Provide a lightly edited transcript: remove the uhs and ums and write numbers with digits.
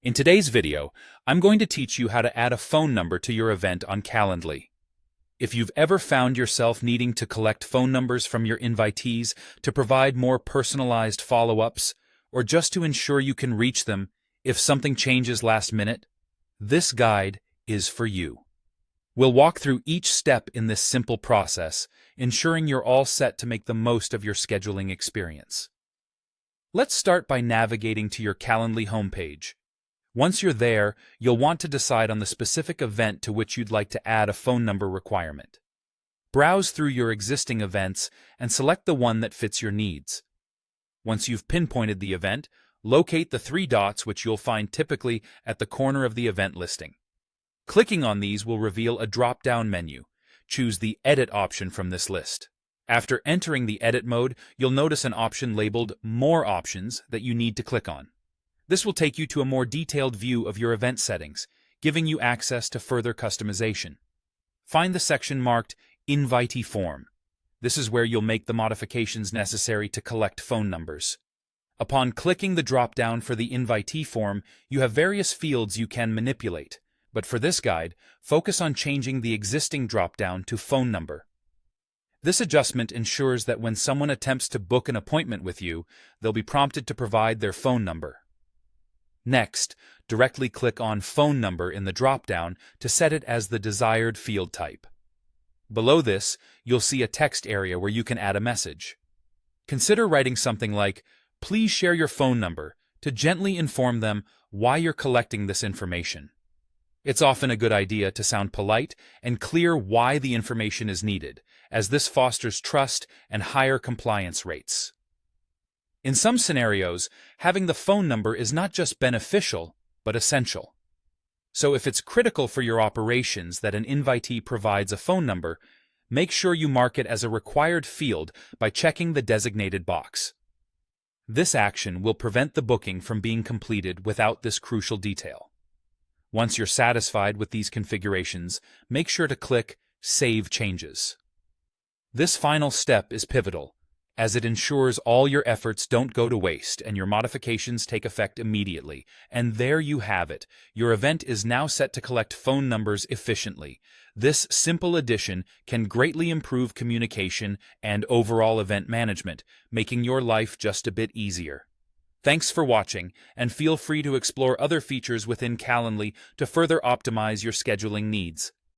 In today's video, I'm going to teach you how to add a phone number to your event on Calendly. If you've ever found yourself needing to collect phone numbers from your invitees to provide more personalized follow-ups, or just to ensure you can reach them if something changes last minute, this guide is for you. We'll walk through each step in this simple process, ensuring you're all set to make the most of your scheduling experience. Let's start by navigating to your Calendly homepage. Once you're there, you'll want to decide on the specific event to which you'd like to add a phone number requirement. Browse through your existing events and select the one that fits your needs. Once you've pinpointed the event, locate the three dots which you'll find typically at the corner of the event listing. Clicking on these will reveal a drop-down menu. Choose the Edit option from this list. After entering the edit mode, you'll notice an option labeled More Options that you need to click on. This will take you to a more detailed view of your event settings, giving you access to further customization. Find the section marked Invitee Form. This is where you'll make the modifications necessary to collect phone numbers. Upon clicking the drop-down for the invitee form, you have various fields you can manipulate, but for this guide, focus on changing the existing drop-down to phone number. This adjustment ensures that when someone attempts to book an appointment with you, they'll be prompted to provide their phone number. Next, directly click on Phone Number in the drop-down to set it as the desired field type. Below this, you'll see a text area where you can add a message. Consider writing something like, "Please share your phone number," to gently inform them why you're collecting this information. It's often a good idea to sound polite and clear why the information is needed, as this fosters trust and higher compliance rates. In some scenarios, having the phone number is not just beneficial, but essential. So if it's critical for your operations that an invitee provides a phone number, make sure you mark it as a required field by checking the designated box. This action will prevent the booking from being completed without this crucial detail. Once you're satisfied with these configurations, make sure to click Save Changes. This final step is pivotal, as it ensures all your efforts don't go to waste and your modifications take effect immediately. And there you have it. Your event is now set to collect phone numbers efficiently. This simple addition can greatly improve communication and overall event management, making your life just a bit easier. Thanks for watching, and feel free to explore other features within Calendly to further optimize your scheduling needs.